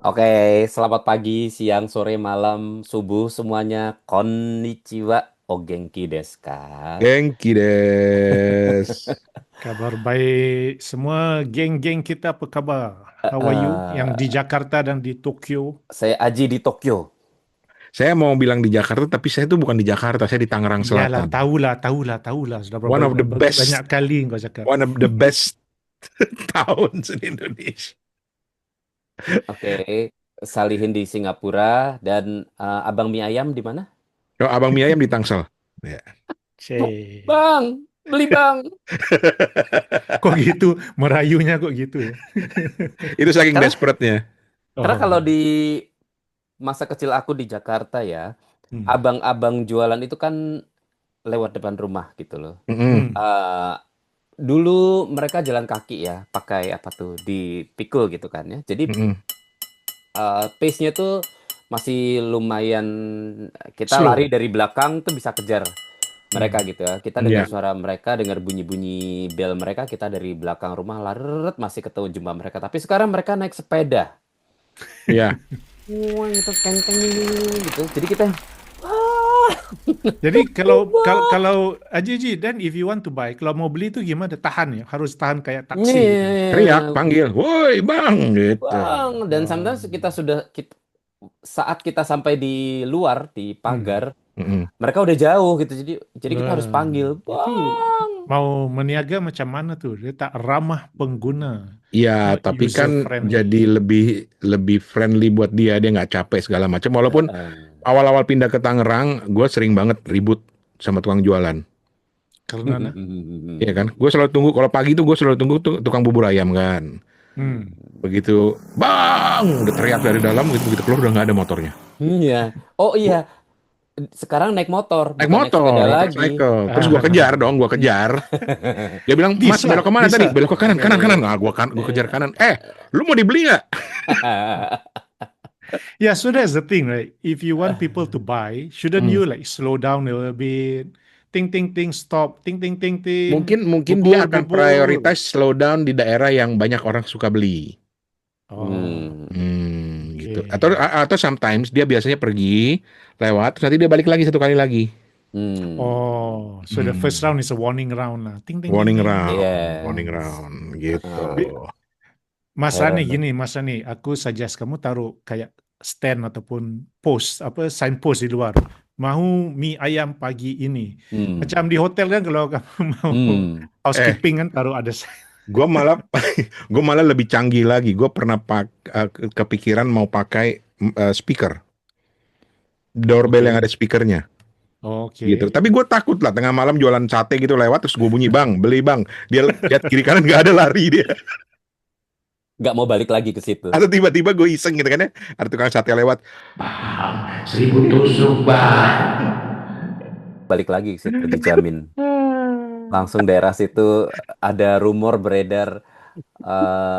Oke, selamat pagi, siang, sore, malam, subuh semuanya. Konnichiwa, o genki desu ka? Genki des. Kabar baik semua geng-geng kita apa kabar? How are you? Yang di Eh, Jakarta dan di Tokyo. saya Aji di Tokyo. Saya mau bilang di Jakarta, tapi saya itu bukan di Jakarta, saya di Tangerang Iyalah, Selatan. tahulah. Sudah One of the banyak best, kali kau cakap. one of the best towns in Indonesia. Oke, Salihin di Singapura dan Abang Mie Ayam di mana? Oh, Abang Mie Ayam di Tangsel. Ya. Cih. Bang, beli bang. Kok gitu? Merayunya kok gitu ya? Itu saking Karena desperate-nya. karena kalau Oh. di masa kecil aku di Jakarta ya, Hmm. abang-abang jualan itu kan lewat depan rumah gitu loh. Mm-mm, Hmm. Eh, Dulu mereka jalan kaki ya, pakai apa tuh, dipikul gitu kan ya. Jadi mm-mm. pace-nya tuh masih lumayan, kita lari Slow. dari belakang tuh bisa kejar mereka Hmm. gitu ya. Kita dengar Ya, suara mereka, dengar bunyi-bunyi bel mereka, kita dari belakang rumah laret masih ketemu jumpa mereka. Tapi sekarang mereka naik sepeda. ya. Wah, gitu, keng-keng gitu. Jadi kita, wah, Jadi wah. kalau Aji Ji, dan if you want to buy, kalau mau beli itu gimana? Tahan ya, harus tahan kayak taksi gitu. Teriak, Nih, panggil, woi bang, gitu. bang. Dan sometimes Oh. kita sudah, saat kita sampai di luar, di Hmm. pagar, Mm-mm. mereka udah jauh gitu. Jadi kita harus Wah, panggil, itu bang. mau meniaga macam mana tuh? Dia tak ramah pengguna, Ya, not tapi user kan friendly. jadi lebih lebih friendly buat dia nggak capek segala macam. Walaupun Heeh. awal-awal pindah ke Tangerang, gue sering banget ribut sama tukang jualan. Karena nah, Iya kan? Gue selalu tunggu, kalau pagi tuh gue selalu tunggu tuh tukang bubur ayam kan. hmm. Begitu, bang, udah teriak dari dalam, begitu, begitu keluar udah nggak ada motornya. Iya. Oh iya, sekarang naik motor, Naik bukan naik sepeda motor, lagi. motorcycle. Terus gue kejar Ah, dong, gue kejar. Dia bilang, Mas, belok bisa, kemana tadi? bisa. Belok ke kanan, kanan, kanan. Nah, gue kejar kanan. Lu mau dibeli nggak? Yeah, so that's the thing, right? If you want people to buy, shouldn't Hmm. you like slow down a little bit? Ting ting ting stop, ting ting ting ting. Mungkin dia Bubur akan bubur. prioritas slow down di daerah yang banyak orang suka beli. Oh, Gitu. okay. Atau sometimes dia biasanya pergi lewat, terus nanti dia balik lagi satu kali lagi. Oh, so the first Hmm. round is a warning round lah. Ting ting ting Warning ting. round, warning Yes. round, gitu. Bi- Mas Rani Eh, gini, Mas Rani, aku suggest kamu taruh kayak stand ataupun post, apa sign post di luar. Mau mie ayam pagi ini. hmm. Macam di hotel kan kalau kamu mau Hmm. Eh, housekeeping kan taruh ada sign. gue malah, gue malah lebih canggih lagi. Gue pernah kepikiran mau pakai speaker, doorbell yang Oke. ada speakernya, gitu. Oke. Tapi gue takut lah tengah malam jualan sate gitu lewat, terus gue bunyi bang, beli bang. Dia lihat kiri kanan nggak ada, lari dia. Nggak mau balik lagi ke situ. Atau tiba-tiba gue iseng gitu kan ya, ada tukang sate lewat, bang, 1.000 tusuk bang. Balik lagi ke situ, dijamin. Langsung daerah situ ada rumor beredar,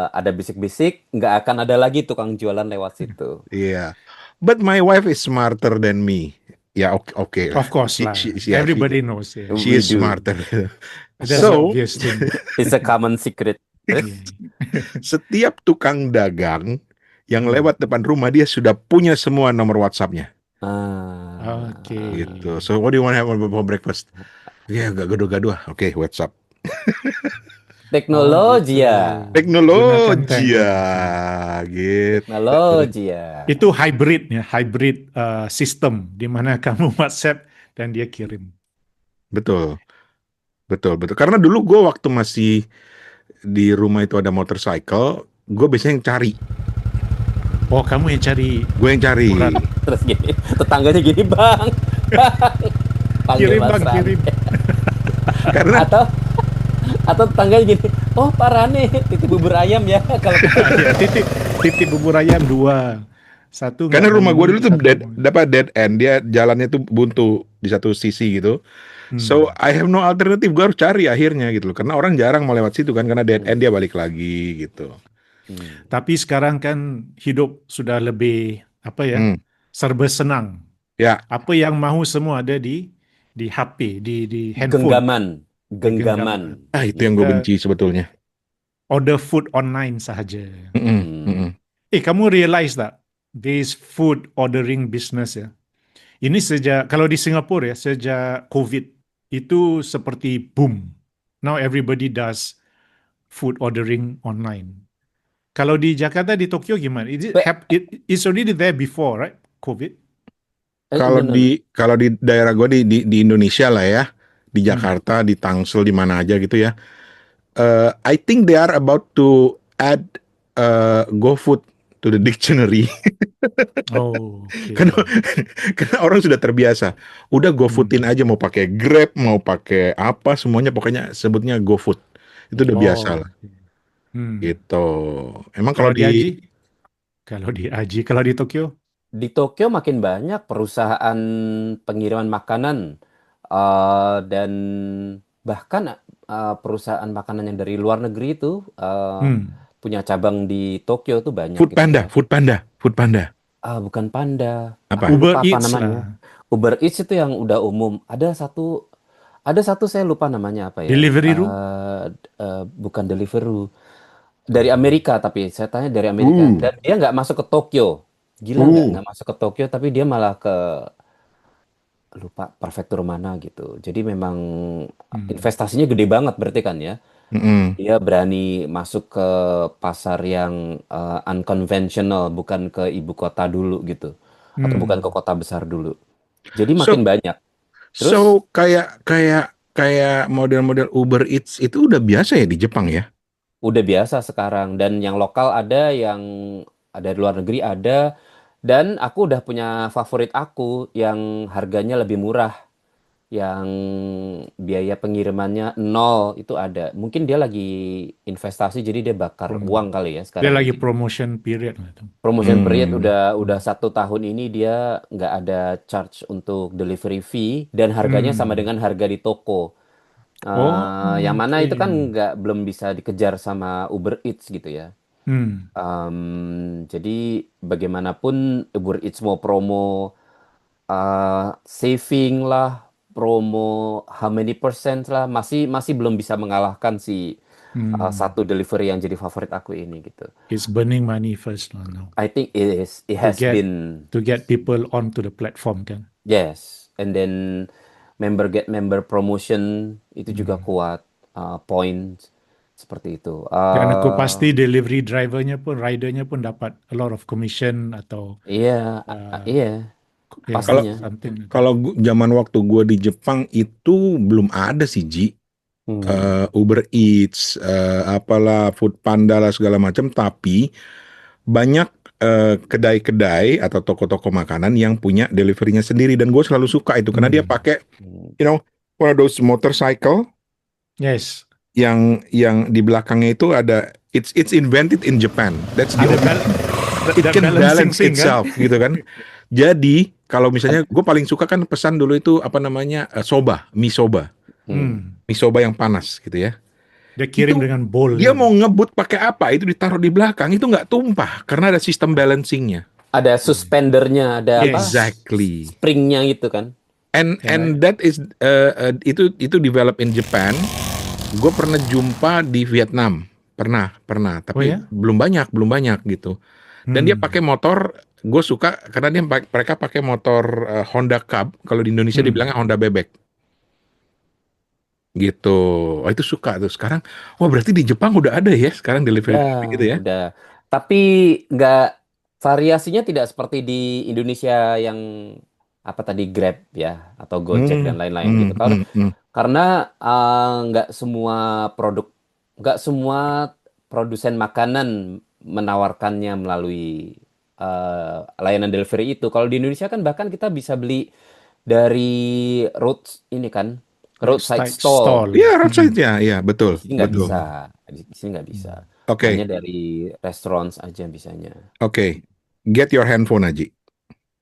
ada bisik-bisik, nggak akan ada lagi tukang jualan lewat situ. Iya. But my wife is smarter than me. Ya oke oke lah. Of course She, lah. she, she, she, Everybody knows ya. she We is do. smarter. That's the So, obvious thing. It's a common secret. Yeah. setiap tukang dagang yang Hmm. lewat depan rumah dia sudah punya semua nomor WhatsApp-nya. Ah, Gitu. So, what do you want to have for breakfast? Ya, gak gaduh-gaduh. Oke, WhatsApp. Oh gitu. teknologi ya, Gunakan Teknologi ya, teknologi. gitu. teknologi ya. Itu hybrid ya, hybrid system di mana kamu WhatsApp dan dia kirim. Betul, betul, betul. Karena dulu gue waktu masih di rumah itu ada motorcycle, gue biasanya yang cari. Oh, kamu yang cari Gue yang cari. murad. Terus gini, tetangganya gini, bang, panggil Kirim Mas bang, Ran. kirim. Karena Atau tetangganya gini, oh Pak Rane, titip bubur ayam ya, kalau kita. Ya, titip titip bubur ayam dua. Satu nggak karena rumah gue memenuhi, dulu tuh satu memenuhi. dead end, dia jalannya tuh buntu di satu sisi gitu. So Hmm. I have no alternative, gue harus cari akhirnya gitu loh. Karena orang jarang mau lewat situ kan, karena dead end Hmm. dia balik lagi gitu. Hmm. Tapi sekarang kan hidup sudah lebih apa ya, Hmm. serba senang. Ya, Apa yang mahu semua ada di HP, di handphone, Genggaman, di genggaman. genggaman. itu yang gue Gitu. benci sebetulnya. Order food online sahaja. Mm-mm, Hmm. mm-mm. Kamu realize tak? this food ordering business ya. Ini kalau di Singapura ya, sejak COVID itu seperti boom. Now everybody does food ordering online. Kalau di Jakarta, di Tokyo gimana? But, It's already there before, right? COVID? Kalau no. di daerah gue di Indonesia lah ya, di Hmm. Jakarta, di Tangsel, di mana aja gitu ya. I think they are about to add GoFood to the dictionary. Oh, okay. Karena karena orang sudah terbiasa. Udah GoFoodin aja, mau pakai Grab, mau pakai apa, semuanya pokoknya sebutnya GoFood. Itu udah biasa Oh, lah. hmm. Gitu. Emang Kalau kalau di Aji? di Kalau di Tokyo? Di Tokyo makin banyak perusahaan pengiriman makanan dan bahkan perusahaan makanan yang dari luar negeri itu punya cabang di Tokyo tuh banyak Food gitu Panda, ya. Food Panda. Bukan Panda. Apa? Aku Uber lupa apa Eats namanya. lah. Uber Eats itu yang udah umum. Ada satu saya lupa namanya apa ya. Deliveroo? Bukan Deliveroo. Dari Amerika, tapi saya tanya dari Amerika. Dan dia nggak masuk ke Tokyo. Gila nggak masuk ke Tokyo, tapi dia malah lupa prefektur mana gitu. Jadi memang investasinya gede banget berarti kan ya. Mm-mm. Dia berani masuk ke pasar yang unconventional, bukan ke ibu kota dulu gitu. Atau bukan ke kota besar dulu. Jadi So, makin banyak. Terus so kayak model-model Uber Eats itu udah biasa ya di Jepang ya? udah biasa sekarang. Dan yang lokal ada, yang ada di luar negeri ada. Dan aku udah punya favorit aku yang harganya lebih murah. Yang biaya pengirimannya nol itu ada. Mungkin dia lagi investasi, jadi dia bakar uang kali ya Dia sekarang lagi ini. promotion period lah itu. Promotion period Hmm. udah 1 tahun ini dia nggak ada charge untuk delivery fee dan harganya sama dengan harga di toko. Oh, Yang mana itu kan okay. belum bisa dikejar sama Uber Eats gitu ya. Jadi bagaimanapun Uber Eats mau promo saving lah, promo how many percent lah, masih belum bisa mengalahkan si satu delivery yang jadi favorit aku ini gitu. It's burning money first lah now. I think it To has get been to get people onto the platform kan. yes, and then member get member promotion itu juga kuat, points seperti itu. Dan aku pasti delivery ridernya pun dapat a lot of commission atau Iya, iya, ya Kalau pastinya. something like that. kalau zaman waktu gua di Jepang itu belum ada sih Ji. Uber Eats, apalah Food Panda lah segala macam, tapi banyak kedai-kedai atau toko-toko makanan yang punya deliverynya sendiri dan gue selalu suka itu karena dia pakai, one of those motorcycle Yes. yang di belakangnya itu ada it's invented in Japan. That's the Ada only it that can balance balancing kan? itself gitu kan. Jadi kalau misalnya gue paling suka kan pesan dulu itu apa namanya mie soba yang panas gitu ya. Dia kirim Itu dengan bowl. dia mau ngebut pakai apa itu ditaruh di belakang itu nggak tumpah karena ada sistem balancingnya. Ada suspendernya, ada apa? Exactly. Springnya gitu kan? And that is itu develop in Japan. Gue pernah jumpa di Vietnam, pernah, tapi belum banyak gitu. Dan dia pakai motor, gue suka karena mereka pakai motor Honda Cub, kalau di Indonesia dibilangnya Honda bebek. Gitu. Oh, itu suka tuh. Sekarang, wah berarti di Jepang udah ada ya sekarang delivery gitu ya. Udah. Tapi nggak variasinya tidak seperti di Indonesia yang apa tadi Grab ya atau Gojek dan lain-lain gitu. Karena nggak semua produsen makanan menawarkannya melalui layanan delivery itu. Kalau di Indonesia kan bahkan kita bisa beli dari roadside stall. Iya, roadside ya, betul, Di sini nggak betul. bisa. Di sini nggak bisa. Oke. Hanya dari restaurant aja bisanya. Oke. Get your handphone, Aji.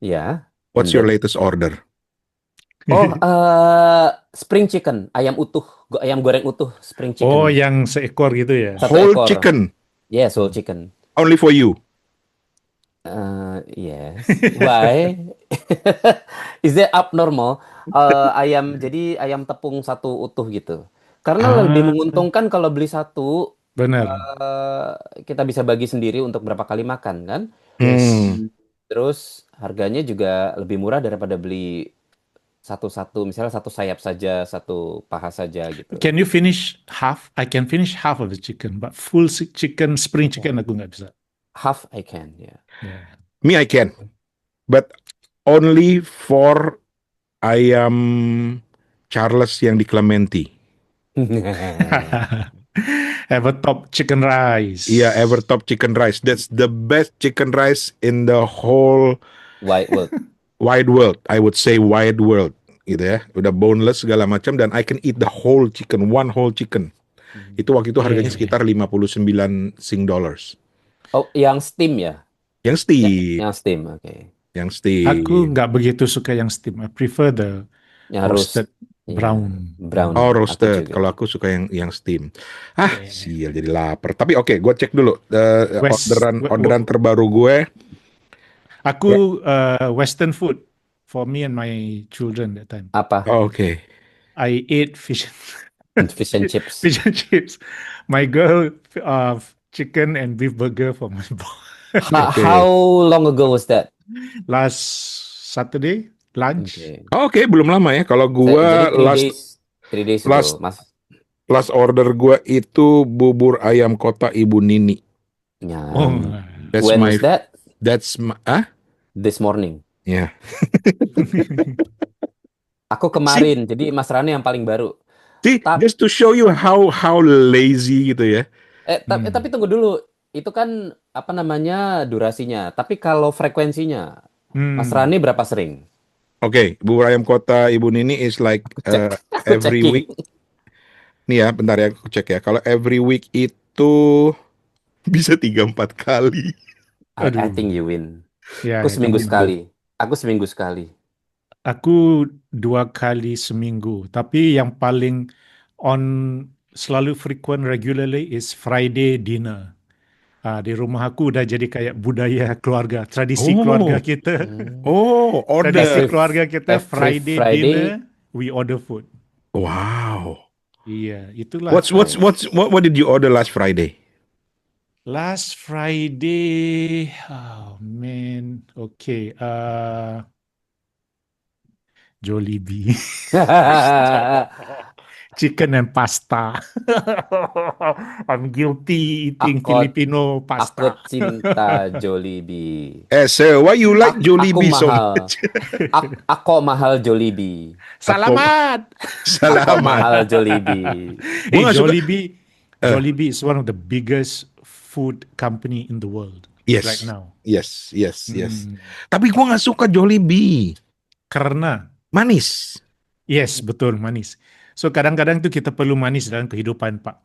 Ya. What's your latest order? Oh, spring chicken, ayam goreng utuh, spring chicken. Oh, yang seekor gitu ya? Satu Whole ekor. chicken. Yes, whole chicken. Only for you. Yes. Why? Is that abnormal? Jadi ayam tepung satu utuh gitu. Karena lebih menguntungkan kalau beli satu, Benar. kita bisa bagi sendiri untuk berapa kali makan kan? Yes. Terus harganya juga lebih murah daripada beli satu-satu, misalnya satu sayap saja, satu paha saja gitu. Can you finish half? I can finish half of the chicken, but full chicken, spring chicken aku nggak bisa. Half I can, ya. Yeah. Me I can, but only for ayam Charles yang di Clementi. Evertop chicken rice. Iya, Evertop chicken rice. That's the best chicken rice in the whole White world. wide world. I would say wide world, gitu ya. Udah boneless segala macam dan I can eat the whole chicken, one whole chicken. Itu waktu itu harganya Yeah. sekitar 59 Sing dollars. Oh, yang steam ya? Yang steam, Yang steam, oke. yang Aku steam. nggak begitu suka yang steam. I prefer the Yang roasted Iya, brown. brown. Oh, Aku roasted. juga. Kalau aku suka yang steam. Yeah. Sial jadi lapar. Tapi oke, gue cek dulu West- orderan terbaru gue. Aku Western food for me and my children that time. Apa? Oh, oke. I ate fish Fish and chips. fish and chips. My girl chicken and beef burger for my boy. Okay. How long ago was that? Last Saturday lunch. Oke. Oke, belum lama ya. Kalau gue Jadi 3 days last ago, Mas. last order gue itu bubur ayam kota Ibu Nini. Ya. Oh, That's When my was that? This Morning. ya. Aku kemarin, jadi Mas Rani yang paling baru. See, just to show you how lazy gitu ya. Tapi tunggu dulu. Itu kan apa namanya durasinya. Tapi kalau frekuensinya, Mas Rani berapa sering? Oke, bubur ayam kota Ibu Nini is like every checking. week. Nih ya, bentar ya aku cek ya. Kalau every week itu bisa 3-4 kali. I think you win. ya, Aku seminggu tapi sekali. Aku seminggu sekali. Aku 2 kali seminggu. Tapi yang paling selalu frequent regularly is Friday dinner. Di rumah aku udah jadi kayak budaya keluarga, tradisi keluarga kita. Oh, Tradisi order. keluarga kita Every Friday Friday. dinner we order food. Wow. Iya, itulah. What did you order last Friday? Last Friday, oh man, okay, Jollibee, chicken and pasta. I'm guilty eating Aku- Filipino Aku pasta. cinta Jollibee. Sir, why you like Jollibee Aku so mahal. much? Aku mahal Jollibee. Selamat. Aku Salamat. mahal Jollibee. Hey, Gua nggak suka- Jollibee is one of the biggest food company in the world Yes. right now. Yes. Hmm. Tapi gua nggak suka Jollibee. Karena Manis. yes, betul manis. So kadang-kadang tuh kita perlu manis dalam kehidupan, Pak.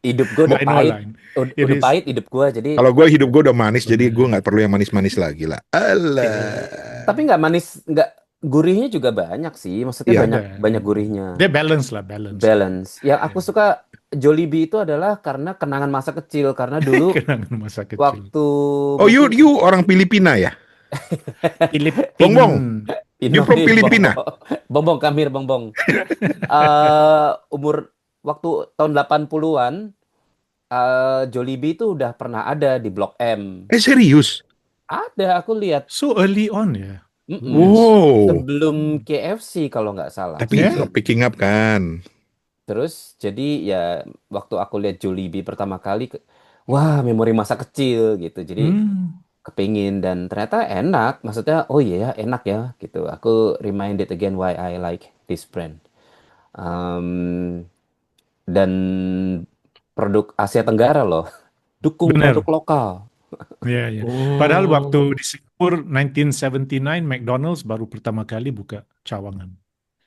Hidup gue udah I know pahit. lah. Udah It is- pahit hidup gue, jadi Kalau gue hidup gue udah manis, jadi gue nggak perlu yang manis-manis lagi lah. Alah. tapi nggak manis, nggak gurihnya juga banyak sih. Maksudnya Iya. banyak gurihnya. Dia balance lah, balance. Balance. Yang aku suka Jollibee itu adalah karena kenangan masa kecil. Karena dulu Kenangan masa kecil. waktu Oh, you orang Filipina ya? Filipin. Bongbong. You from Filipina? Bongbong, come here, Bongbong. Umur waktu tahun 80-an, Jollibee itu udah pernah ada di Blok M. Serius? Ada, aku lihat. So early on ya. Mm-mm. Wow. Sebelum KFC kalau nggak salah. Tapi Yeah. picking up kan. Terus jadi ya waktu aku lihat Jollibee pertama kali, wah memori masa kecil gitu. Jadi kepingin dan ternyata enak. Maksudnya oh iya ya enak ya gitu. Aku reminded again why I like this brand. Dan produk Asia Tenggara loh. Dukung Benar. produk lokal. Ya, ya. Oh. Padahal waktu di Singapura 1979 McDonald's baru pertama kali buka cawangan.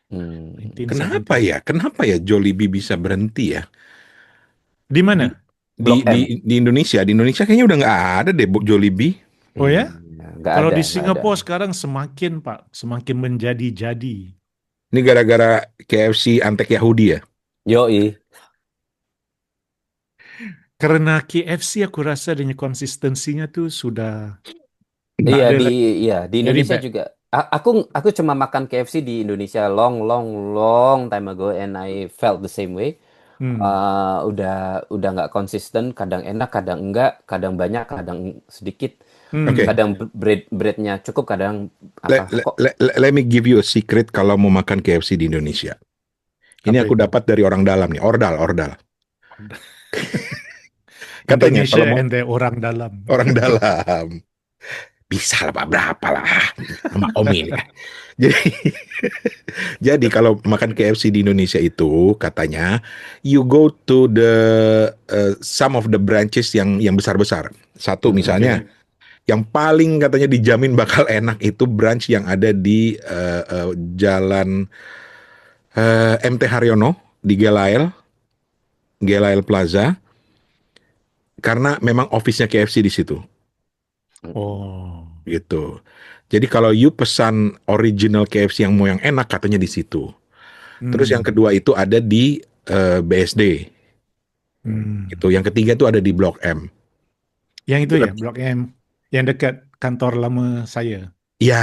Hmm. 1979. Kenapa ya Jollibee bisa berhenti ya? Di mana? Blok M. Di Indonesia kayaknya udah nggak ada deh Jollibee. Oh ya? Nggak Kalau ada, di nggak Singapura ada. sekarang semakin Pak, semakin menjadi-jadi. Ini gara-gara KFC antek Yahudi ya? Yoi. Karena KFC aku rasa dengan konsistensinya tuh sudah Iya ada di Indonesia bad. juga. Aku cuma makan KFC di Indonesia long time ago and I felt the same way. udah nggak konsisten, kadang enak, kadang enggak, kadang banyak, kadang sedikit, Oke, kadang breadnya cukup, kadang let, apa let, kok let, let me give you a secret kalau mau makan KFC di Indonesia. Ini Apa aku itu? dapat dari orang dalam nih, ordal. Katanya Indonesia kalau mau and the orang dalam. orang dalam, bisa lah Pak, berapa lah sama Om ini kan. Jadi, jadi kalau makan KFC di Indonesia itu katanya you go to the some of the branches yang besar-besar. Satu misalnya Oke. yang paling katanya dijamin bakal enak itu branch yang ada di Jalan MT Haryono di Gelael Plaza karena memang office-nya KFC di situ Oh. gitu. Jadi kalau you pesan original KFC yang mau yang enak katanya di situ. Terus yang kedua itu ada di BSD gitu. Yang ketiga itu ada di Blok M. Yang itu Itu ya, Blok M, yang dekat kantor lama saya, iya,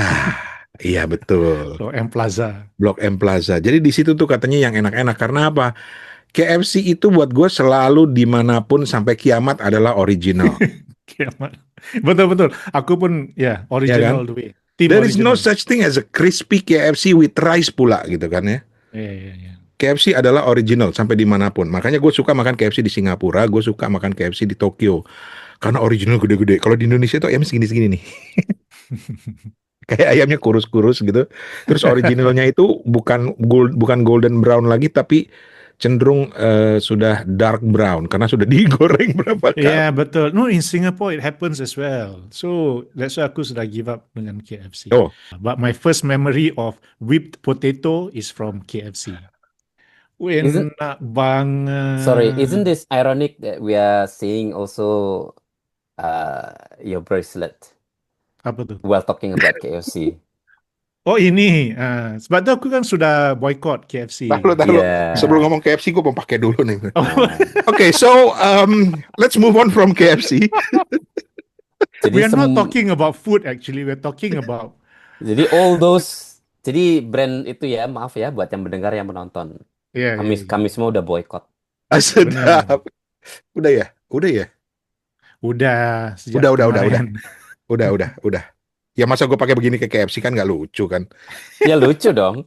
iya betul. Blok M Plaza. Blok M Plaza. Jadi di situ tuh katanya yang enak-enak karena apa? KFC itu buat gue selalu dimanapun sampai kiamat adalah original, Kiamat. Betul-betul. Aku pun ya ya kan? original the way. Tim There is no original. such thing as a crispy KFC with rice pula gitu kan ya. Ya, ya, ya. KFC adalah original sampai dimanapun. Makanya gue suka makan KFC di Singapura, gue suka makan KFC di Tokyo. Karena original gede-gede. Kalau di Indonesia tuh ayam segini-segini nih. Kayak ayamnya kurus-kurus gitu. Terus originalnya itu bukan golden brown lagi, tapi cenderung sudah dark brown karena sudah digoreng berapa kali. Ya, betul. No, in Singapore it happens as well. So that's why aku sudah give up dengan KFC. Oh, But my first memory of whipped potato is from KFC. isn't Enak sorry, isn't banget. this ironic that we are seeing also your bracelet Apa tuh? while talking about KFC? Oh ini, sebab tu aku kan sudah boycott KFC. taruh. Sebelum Yeah. ngomong KFC, gue mau pakai dulu nih. Oh, Okay, so let's move on from KFC. Jadi we are not talking about food actually. We're talking about jadi all those, jadi brand itu ya, maaf ya buat yang mendengar yang menonton. ya, Kami semua udah boykot. benar. Sedap. Udah ya? Udah sejak Udah. kemarin. Udah. Ya masa gue pakai begini ke KFC kan nggak lucu kan? Ya lucu dong.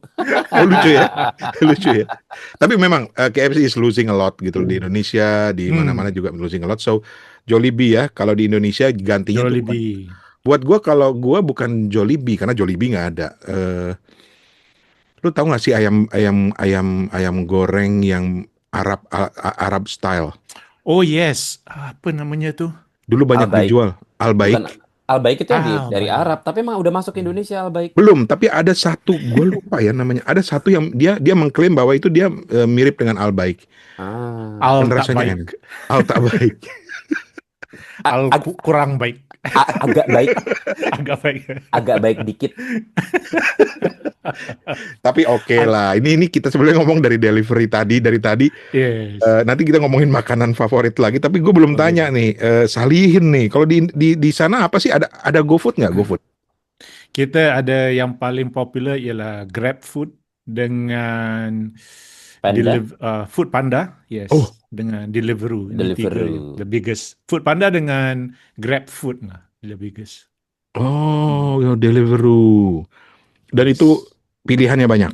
Oh lucu ya, lucu ya. Tapi memang KFC is losing a lot gitu loh di Indonesia, di mana-mana juga losing a lot. So Jollibee ya, kalau di Indonesia gantinya tuh Jollibee. buat gue kalau gue bukan Jollibee karena Jollibee nggak ada. Lu tahu nggak sih ayam goreng yang Arab style? Oh yes, apa namanya tuh? Dulu banyak Al-Baik. dijual. Al-Baik. Bukan Al-Baik itu yang dari Al-Baik. Arab, tapi emang udah masuk ke Indonesia Al-Baik. Belum, tapi ada satu, gue lupa ya namanya. Ada satu yang dia mengklaim bahwa itu dia mirip dengan Al-Baik. Ah. Dan Al tak rasanya baik. enak. Al tak baik. Al kurang baik. Agak baik, Agak baik. agak baik dikit. Tapi oke lah. Ini kita sebenarnya ngomong dari dari tadi. Yes. Nanti kita ngomongin makanan favorit lagi. Tapi gue belum tanya nih, Salihin nih. Kalau di sana apa sih ada GoFood nggak GoFood? Kita ada yang paling popular ialah GrabFood dengan Panda? Food Panda, yes, Oh. dengan Deliveroo. Ini tiga Oh. Deliveroo. the biggest. Food Panda dengan GrabFood lah, the biggest. Oh, Deliveroo. Dan itu pilihannya banyak.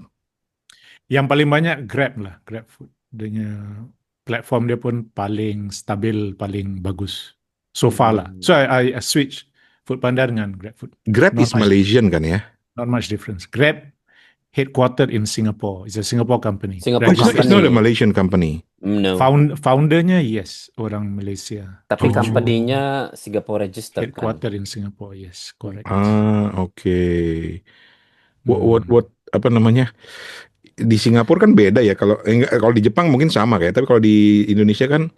Yang paling banyak Grab lah, GrabFood. Dengan platform dia pun paling stabil, paling bagus. So far lah. So I switch Food Panda dengan GrabFood. Grab Not is much. Malaysian kan ya? Not much difference. Grab headquartered in Singapore. It's a Singapore company. Singapore Grab is It's not a company. Malaysian company. No. Foundernya yes, orang Malaysia. Tapi Oh. company-nya Singapore registered kan. Headquartered in Singapore, yes, correct. Oke. What apa namanya? Di Singapura kan beda ya. Kalau di Jepang mungkin sama kayak, tapi kalau di Indonesia kan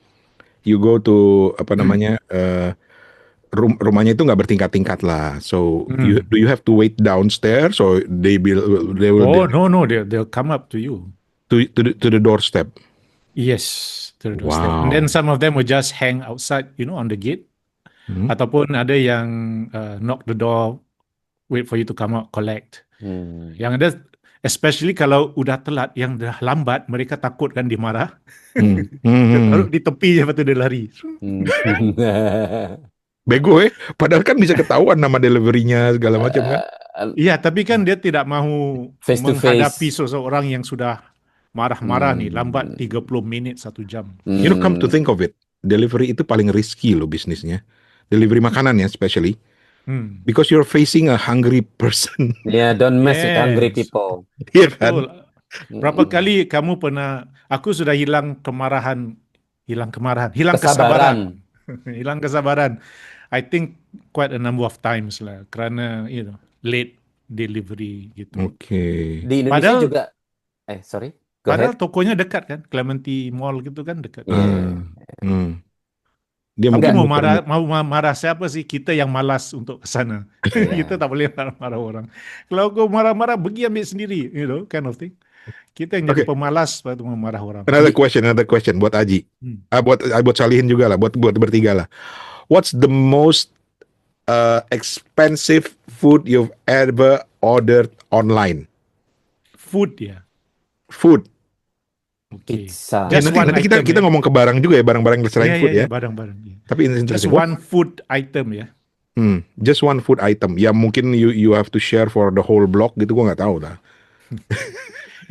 you go to apa namanya rumahnya itu nggak bertingkat-tingkat lah. So do you have to wait downstairs or they will Oh no, they'll come up to you. to the doorstep. Yes, to the doorstep. Wow. And then some of them will just hang outside, on the gate. Ataupun ada yang knock the door, wait for you to come out, collect. Yang ada Especially kalau udah telat, yang dah lambat, mereka takut kan dimarah. Hmm. Dia taruh Hmm. di tepi je, lepas tu dia lari. Hmm. Bego padahal kan bisa ketahuan nama deliverynya segala macam kan. Iya, tapi kan dia tidak mahu Face to menghadapi face. seseorang yang sudah marah-marah nih, lambat Hmm. 30 menit, 1 jam. You know, come to Hmm. think of it, delivery itu paling risky loh bisnisnya. Delivery makanan ya, especially Hmm. because you're facing a hungry person. Yeah, don't mess with hungry Yes, people. Iya kan? betul. Berapa Mm-mm. kali kamu pernah, aku sudah hilang kesabaran, Kesabaran. hilang kesabaran. I think quite a number of times lah, kerana late delivery gitu. Oke. Di Indonesia Padahal juga, sorry, go padahal ahead. tokonya dekat kan, Clementi Mall gitu kan dekat. Yeah. Hmm. Dia Tapi mungkin mau muter-muter. marah siapa sih? Kita yang malas untuk ke sana. Kita Yeah. tak boleh marah orang. Kalau kau marah-marah, pergi ambil sendiri, kind of thing. Kita yang jadi Oke. pemalas waktu memarah orang. Another question buat Aji. Hmm. Buat Salihin juga lah, buat bertiga lah. What's the most expensive food you've ever ordered online? Food ya. Food. Okay. Pizza. Just one Nanti kita item, ngomong ke barang juga ya, barang-barang selain food ya. barang-barang. Ya. Tapi ini Just interesting. one food item ya. Just one food item. Ya mungkin you have to share for the whole block gitu, gua nggak tahu lah.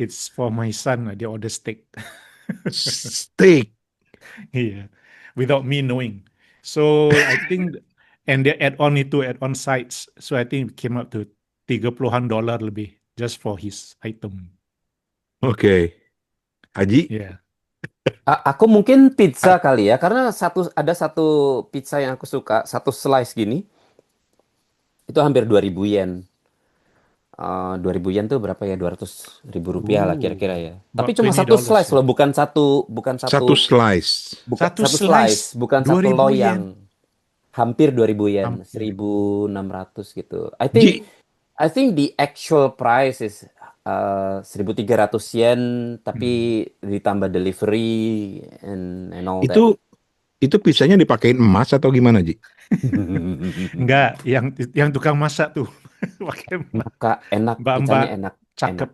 It's for my son. Dia order steak. Steak. Yeah. Without me knowing. So I think, and they add on sides. So I think it came up to $30 lebih just for his item. Oke. Haji? Yeah. Aku mungkin pizza kali ya, karena ada satu pizza yang aku suka, satu slice gini, itu hampir 2.000 yen. 2.000 yen tuh berapa ya? 200.000 rupiah lah kira-kira ya. Tapi About cuma satu $20 slice ya. loh, bukan satu Satu slice. Satu satu slice, slice, bukan satu 2.000 loyang. Hampir 2.000 yen, Hampir. 1.600 gitu. Ji, I think the actual price is 1.300 yen, tapi ditambah delivery and all that. itu pizzanya dipakein emas atau gimana, Ji? Enggak, yang tukang masak tuh. Pakai Maka enak, mbak-mbak pizzanya enak. cakep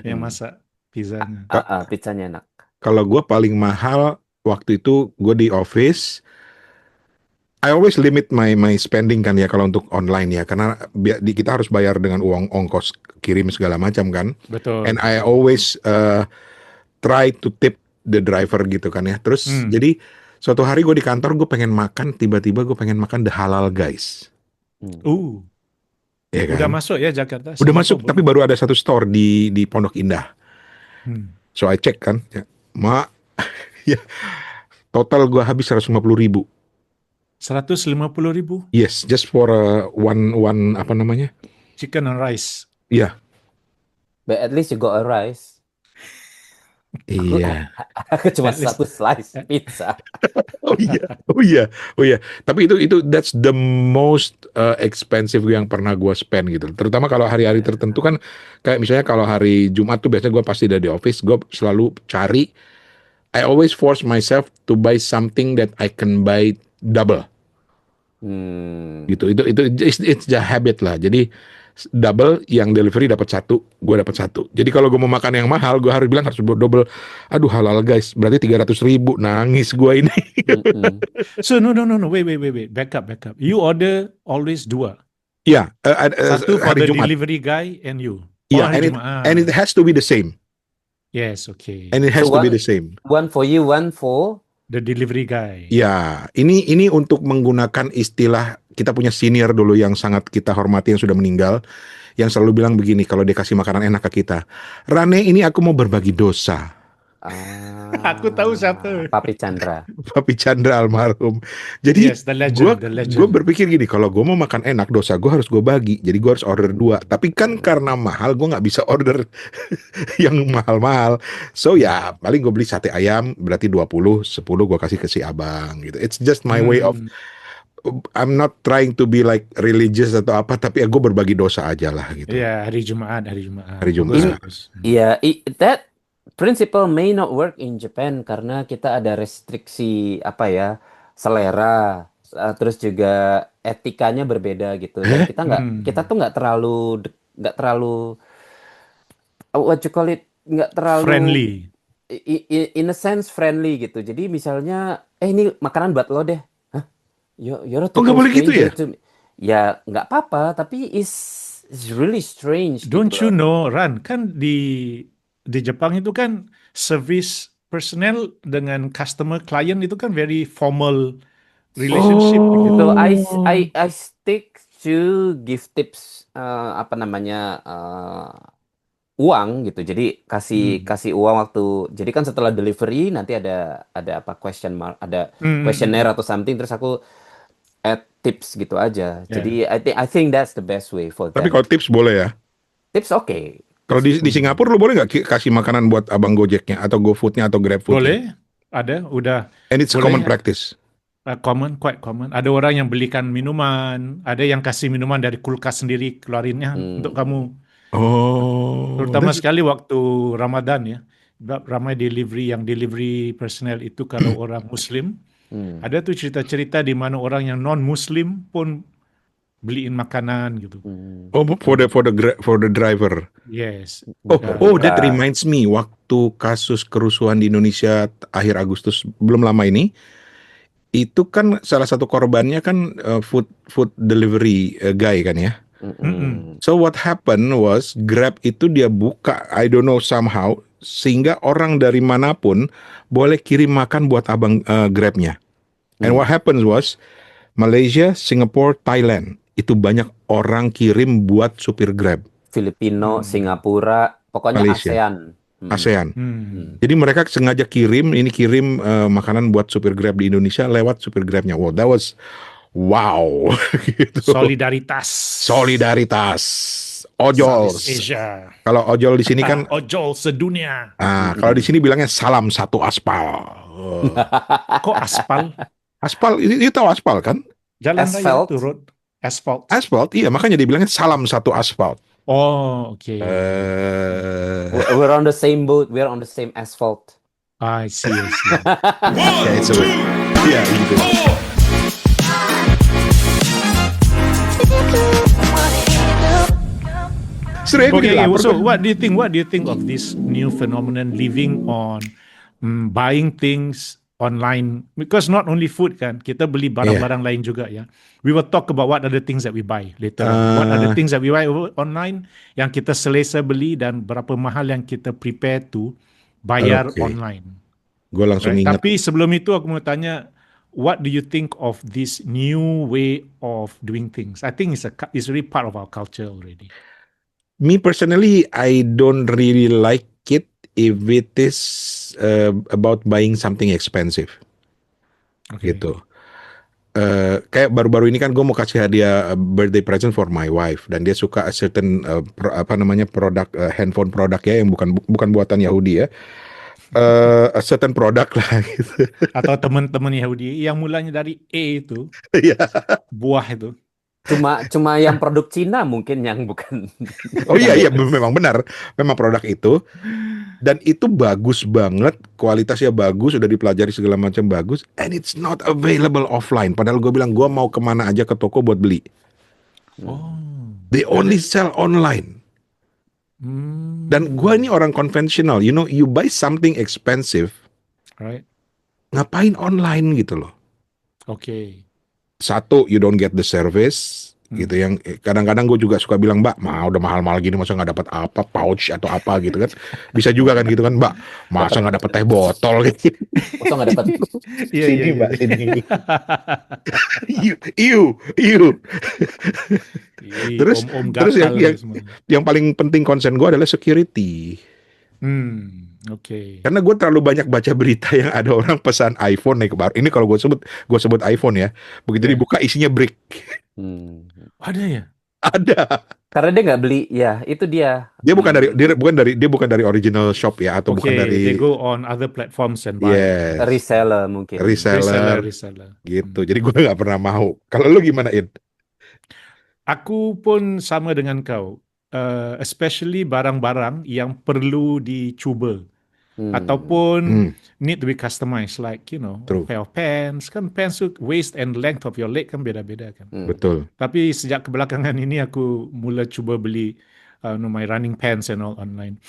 yang Mm-mm. masak pizzanya. Pizzanya enak. Kalau gue paling mahal waktu itu gue di office, I always limit my spending kan ya kalau untuk online ya, karena kita harus bayar dengan uang ongkos kirim segala macam kan. Betul. And I always try to tip the driver gitu kan ya. Terus jadi suatu hari gue di kantor, gue pengen makan, tiba-tiba gue pengen makan The Halal Guys. Ya kan? Udah masuk ya Jakarta? Udah masuk, tapi baru ada satu store di Pondok Indah. So I check kan, ya, ya, total gue habis 150.000. 150.000? Yes, just for one apa namanya? Chicken and rice. Iya. But at least you got a rice. Iya. Aku cuma satu slice pizza. Oh iya. Tapi itu that's the most expensive yang pernah gue spend gitu. Terutama kalau hari-hari tertentu kan, kayak misalnya kalau hari Jumat tuh biasanya gue pasti dari office, gue selalu cari. I always force myself to buy something that I can buy double. Gitu. It's a habit lah. Jadi double, yang delivery dapat satu, gue dapat satu. Jadi kalau gue mau makan yang mahal, gue harus bilang harus double. Aduh, halal guys, berarti 300.000. Nangis gue ini. So no, wait. Back up. You order always dua. Yeah, Satu for hari the Jumat. delivery guy and you. Yeah, and it has to be the same. Yes, okay. And it has to be the same. One for you, one for the delivery guy. Ya, ini untuk menggunakan istilah, kita punya senior dulu yang sangat kita hormati yang sudah meninggal, yang selalu bilang begini kalau dia kasih makanan enak ke kita. Rane, ini aku mau berbagi dosa. Aku tahu siapa. Papi Chandra. Papi Chandra almarhum. Jadi yes, the legend. Gue berpikir gini, kalau gue mau makan enak, dosa gue harus gue bagi. Jadi gue harus order 2. Tapi kan karena mahal, gue nggak bisa order yang mahal-mahal. So ya paling gue beli sate ayam, berarti 20, 10 gue kasih ke si abang gitu. It's just my way of, I'm not trying to be like religious atau apa, tapi ya gue berbagi dosa aja lah gitu. Iya, hari Jumat. Iya, that principle may not work in Japan karena kita ada restriksi selera, terus juga etikanya berbeda gitu. Dan kita tuh nggak terlalu what you call it, nggak terlalu friendly. in a sense friendly gitu. Jadi misalnya, ini makanan buat lo deh. Hah? You're a Oh, nggak total boleh gitu stranger ya? to me. Ya nggak apa-apa, tapi it's really strange gitu Don't you loh. know, Ran, kan di Jepang itu kan service personnel dengan customer client itu kan very formal relationship gitu. So Oh, I stick to give tips, apa namanya, uang gitu. Jadi kasih Hmm. kasih uang waktu. Jadi kan setelah delivery nanti ada apa, question mark, ada questionnaire Hmm. atau something, terus aku add tips gitu aja. Yeah. Jadi I think that's the best way for tapi them. kalau tips boleh ya? Tips oke. Kalau Tips di oke. Singapura lu boleh nggak kasih makanan buat abang Gojeknya atau GoFoodnya atau GrabFoodnya? Boleh, ada, udah And it's common boleh. practice. Common, quite common. Ada orang yang belikan minuman, ada yang kasih minuman dari kulkas sendiri keluarinnya untuk kamu. Oh, Terutama sekali waktu Ramadan ya. Ramai delivery personnel itu kalau orang Muslim. Hmm. Ada tuh cerita-cerita di mana orang yang non-Muslim pun beliin makanan gitu. Hmm. oh, for the driver. Yes. Oh, that Murah. reminds me, waktu kasus kerusuhan di Indonesia akhir Agustus belum lama ini, itu kan salah satu korbannya kan food delivery guy kan ya. Mm-mm. So what happened was Grab itu dia buka, I don't know somehow, sehingga orang dari manapun boleh kirim makan buat abang Grabnya. And what happened was Malaysia, Singapore, Thailand itu banyak orang kirim buat supir Grab. Filipino, Singapura, pokoknya Malaysia, ASEAN. ASEAN. Hmm. Jadi mereka sengaja kirim makanan buat supir Grab di Indonesia lewat supir Grabnya. Wow, that was wow gitu. Solidaritas. Solidaritas. Ojol. Southeast Asia. Kalau ojol di sini kan, Ojol sedunia. kalau di sini bilangnya salam satu aspal. Kok aspal? Aspal, ini tahu aspal kan? Jalan raya Asphalt. itu road. Asphalt. Asfalt, iya makanya dibilangnya salam satu aspal. Oh, okay. We're on the same boat. We're on the same asphalt. I see. Yeah, it's a way. Iya, gitu. Seru ya, gue jadi Okay, lapar so tuh. what do you think of this new phenomenon living on buying things online? Because not only food kan, kita beli barang-barang lain juga ya. We will talk about what are the things that we buy later on. What are the things that we buy online yang kita selesa beli dan berapa mahal yang kita prepare to bayar Oke. online. Gue langsung Right? ingat. Tapi sebelum itu aku mau tanya, what do you think of this new way of doing things? I think it's really part of our culture already. Me personally, I don't really like it if it is about buying something expensive. Okay. Gitu. Kayak baru-baru ini kan gue mau kasih hadiah birthday present for my wife dan dia suka a certain produk handphone produk ya yang bukan buatan Yahudi ya. A certain produk lah gitu. Atau teman-teman Yahudi yang mulanya dari E itu, Iya. buah itu. Cuma yang produk Cina mungkin yang bukan. Oh iya memang benar, memang produk itu dan itu bagus banget, kualitasnya bagus, udah dipelajari segala macam bagus, and it's not available offline. Padahal gue bilang gue mau kemana aja ke toko buat beli. Oh. They only sell online. Dan gue ini orang konvensional, you buy something expensive, Right. ngapain online gitu loh. Okay. Satu, you don't get the service gitu, yang kadang-kadang gue juga suka bilang, Mbak, udah mahal-mahal gini masa nggak dapat apa, pouch atau apa gitu kan, bisa juga kan gitu kan, Mbak, masa nggak dapat teh botol gitu. Masa nggak dapat. Sini Mbak, sini. Iu. Terus gatal yang paling penting concern gue adalah security. Okay. Karena gue terlalu banyak baca berita yang ada orang pesan iPhone nih baru. Ini kalau gue sebut iPhone ya. Begitu dibuka isinya brick. Ada ya? Ada. Karena dia nggak beli, ya itu dia. Dia bukan dari original shop ya, atau bukan dari. They go on other platforms and buy. Yes. Reseller mungkin. Reseller. Gitu. Jadi gue nggak pernah mau. Kalau lu gimana, In? Aku pun sama dengan kau. Especially barang-barang yang perlu dicuba. Ataupun need to be customized, like a pair of pants. Kan pants waist and length of your leg kan beda-beda kan. Betul. Tapi sejak kebelakangan ini aku mula cuba beli my running pants and all online.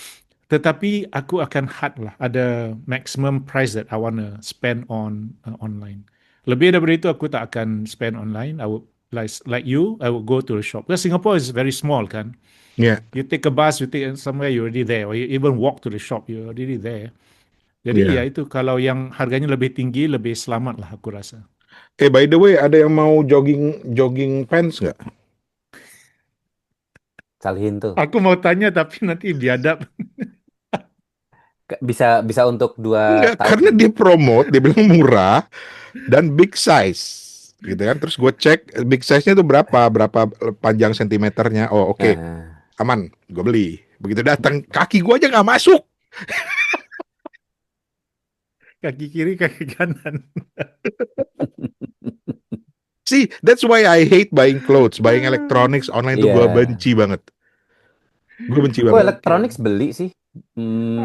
Tetapi aku akan had lah, ada maximum price that I want to spend on online. Lebih daripada itu aku tak akan spend online. I would like you, I would go to the shop. Because Singapore is very small kan. Ya. You take a bus, you take somewhere, you're already there. Or you even walk to the shop, you're already there. Jadi Yeah. ya itu, kalau yang harganya lebih tinggi, lebih selamat lah aku rasa. By the way, ada yang mau jogging pants nggak? Salihin tuh. Aku mau tanya tapi nanti biadab. Bisa untuk 2 Enggak, tahun. karena dia promote, dia bilang murah dan big size. Gitu kan. Terus gue cek big size-nya tuh berapa panjang sentimeternya. Oh, oke. Nah, Aman, gue beli. Begitu datang, kaki gue aja nggak masuk. Kaki kiri, kaki kanan. See, that's why I hate buying clothes, buying electronics online tuh gue Iya. benci banget. Gue benci Kok banget. electronics beli sih?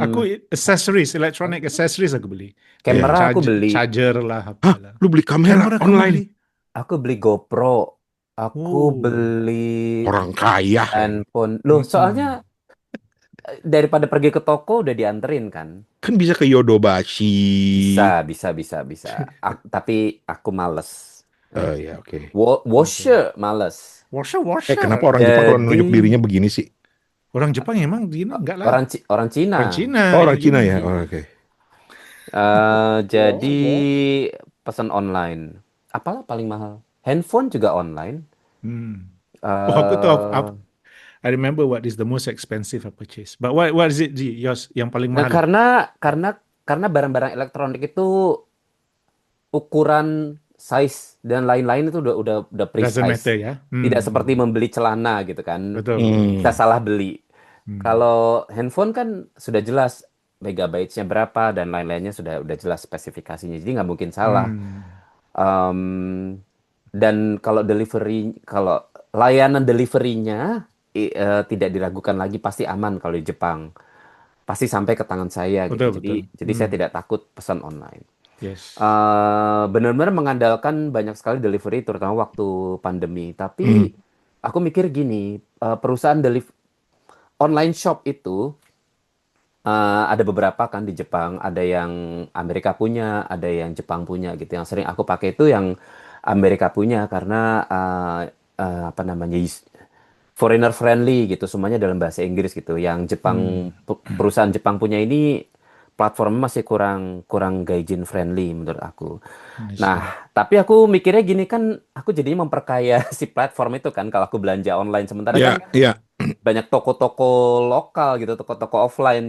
Aku accessories, electronic accessories aku beli. Kamera aku beli. Charger lah, Hah, apalah. lu beli kamera kamu online? beli? Aku beli GoPro. Aku Oh. beli Orang kaya. handphone. Loh, soalnya daripada pergi ke toko udah dianterin kan? Kan bisa ke Yodobashi. Bisa. Tapi aku males. Oh ya, oke. Washer males. Washer. Kenapa orang Jepang kalau nunjuk Jadi- dirinya begini sih? Orang Jepang emang gini enggak lah. Orang Cina. Orang Cina. Oh, orang Cina gini. ya? Oh, oke. Jadi pesan online. Apalah paling mahal? Handphone juga online. Aku tahu. I remember what is the most expensive I purchased. But what is it, Ji? Yours yang paling Nah, mahal? karena barang-barang elektronik itu ukuran, size dan lain-lain itu udah Doesn't precise. matter ya. Tidak seperti membeli celana gitu kan. Betul. Kita salah beli. Kalau handphone kan sudah jelas megabytes-nya berapa dan lain-lainnya udah jelas spesifikasinya. Jadi nggak mungkin salah. Dan kalau layanan delivery-nya tidak diragukan lagi, pasti aman kalau di Jepang. Pasti sampai ke tangan saya gitu. Betul. Jadi saya tidak takut pesan online. Yes. Benar-benar mengandalkan banyak sekali delivery, terutama waktu pandemi. Tapi aku mikir gini, perusahaan online shop itu ada beberapa kan di Jepang, ada yang Amerika punya, ada yang Jepang punya gitu. Yang sering aku pakai itu yang Amerika punya karena foreigner friendly gitu, semuanya dalam bahasa Inggris gitu. Yang Jepang perusahaan Jepang punya ini platformnya masih kurang gaijin friendly menurut aku. Nah, tapi aku mikirnya gini kan, aku jadinya memperkaya si platform itu kan kalau aku belanja online, sementara kan banyak toko-toko lokal gitu, toko-toko offline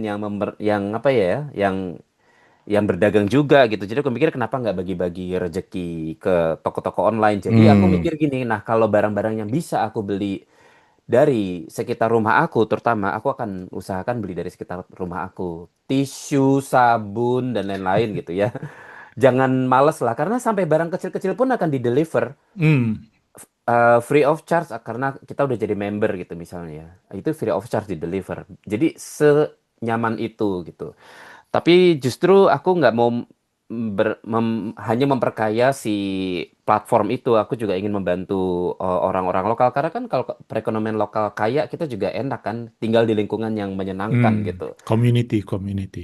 yang berdagang juga gitu. Jadi aku mikir kenapa nggak bagi-bagi rezeki ke toko-toko online. Jadi aku mikir gini, nah kalau barang-barang yang bisa aku beli dari sekitar rumah aku, terutama aku akan usahakan beli dari sekitar rumah aku. Tisu, sabun, dan lain-lain gitu ya. Jangan males lah, karena sampai barang kecil-kecil pun akan di-deliver. Free of charge, karena kita udah jadi member gitu misalnya. Itu free of charge di-deliver. Jadi senyaman itu gitu. Tapi justru aku nggak mau hanya memperkaya si platform itu. Aku juga ingin membantu orang-orang lokal, karena kan kalau perekonomian lokal kaya, kita juga enak kan tinggal di lingkungan yang menyenangkan gitu. Community.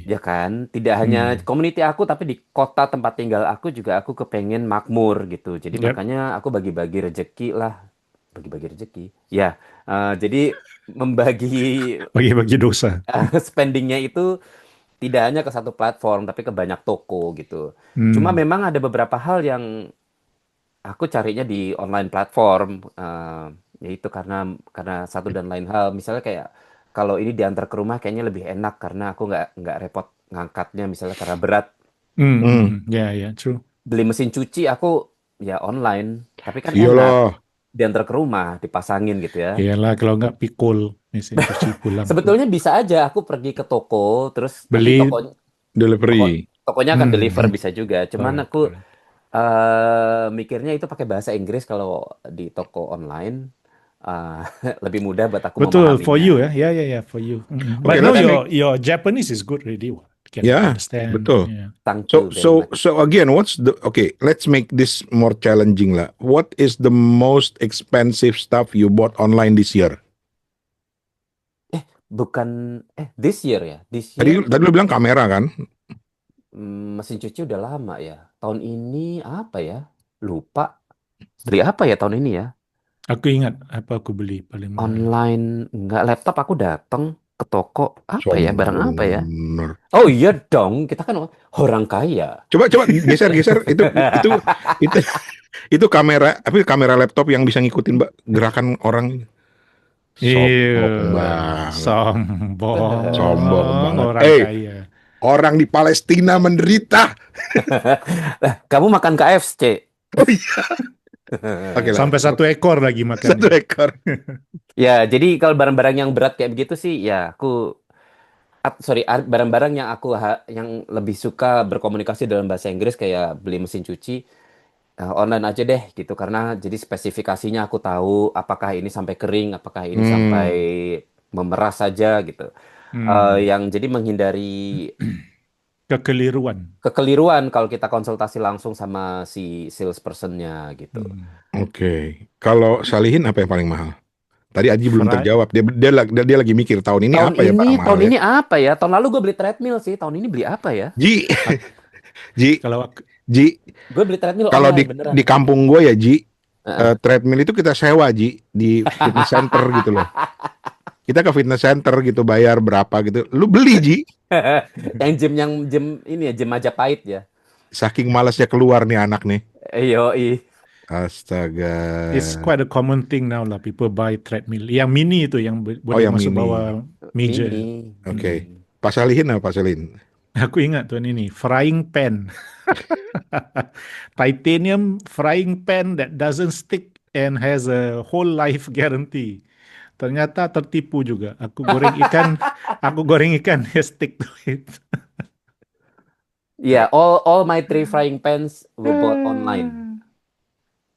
Ya kan, tidak hanya community aku, tapi di kota tempat tinggal aku juga aku kepengen makmur gitu. Jadi makanya aku bagi-bagi rezeki lah. Bagi-bagi rezeki. Ya, jadi membagi Bagi-bagi dosa. spendingnya itu tidak hanya ke satu platform, tapi ke banyak toko gitu. Cuma memang ada beberapa hal yang aku carinya di online platform, yaitu karena satu dan lain hal. Misalnya kayak kalau ini diantar ke rumah kayaknya lebih enak karena aku nggak repot ngangkatnya, misalnya karena berat. Yeah, true. Beli mesin cuci aku ya online, tapi kan Iyalah. enak diantar ke rumah, dipasangin gitu ya. Iyalah, kalau nggak pikul, mesin cuci pulang. Sebetulnya bisa aja aku pergi ke toko, terus Beli delivery. tokonya akan deliver bisa juga. Cuman Correct, aku mikirnya itu pakai bahasa Inggris kalau di toko online. Lebih mudah buat aku Betul, memahaminya. for you ya. Yeah, for you. But Okay, no, let's your Japanese is good already. Can Yeah, understand. betul. Yeah. Thank you very much. So again, let's make this more challenging lah. What is the most expensive stuff you bought online this year? bukan this year ya. This Tadi year tadi lu bilang kamera kan? mesin cuci udah lama ya. Tahun ini apa ya? Lupa. Beli apa ya tahun ini ya? Aku ingat apa aku beli paling mahal. Online enggak, laptop aku datang ke toko apa ya? Sombong Barang apa ya? bener. Oh iya dong, kita kan orang kaya. Coba geser itu itu kamera laptop yang bisa ngikutin gerakan orang. Sombong banget. Sombong Sombong banget. orang kaya. Orang di Palestina menderita. Kamu makan KFC. Oh iya. Oke lah. Sampai 1 ekor lagi makan. 1 ekor. Ya, jadi kalau barang-barang yang berat kayak begitu sih, ya barang-barang yang yang lebih suka berkomunikasi dalam bahasa Inggris kayak beli mesin cuci online aja deh gitu, karena jadi spesifikasinya aku tahu apakah ini sampai kering, apakah ini sampai memerah saja gitu. Yang jadi menghindari kekeliruan kalau kita konsultasi langsung sama si salespersonnya gitu. Oke. Kalau Salihin apa yang paling mahal? Tadi Aji belum terjawab. Dia lagi mikir tahun ini apa ya barang mahal Tahun ya? ini apa ya? Tahun lalu gue beli treadmill sih. Tahun ini beli apa ya? Ji, gue beli treadmill kalau online beneran. di kampung gue ya Ji, treadmill itu kita sewa Ji di fitness center gitu loh. Kita ke fitness center gitu bayar berapa gitu. Lu beli Ji? Yang gym ini ya, gym Majapahit ya. Saking malasnya keluar nih anak nih. Yoi. Astaga. It's quite a common thing now lah. People buy treadmill. Yang mini itu yang boleh yang masuk mini. bawah meja. Oke. Pak Salihin apa Pak Salihin? Aku ingat tuan ini, frying pan. Titanium frying pan that doesn't stick and has a whole life guarantee. Ternyata tertipu juga. Aku goreng ikan, dia stick to it. Yeah, all my 3 frying pans were bought online.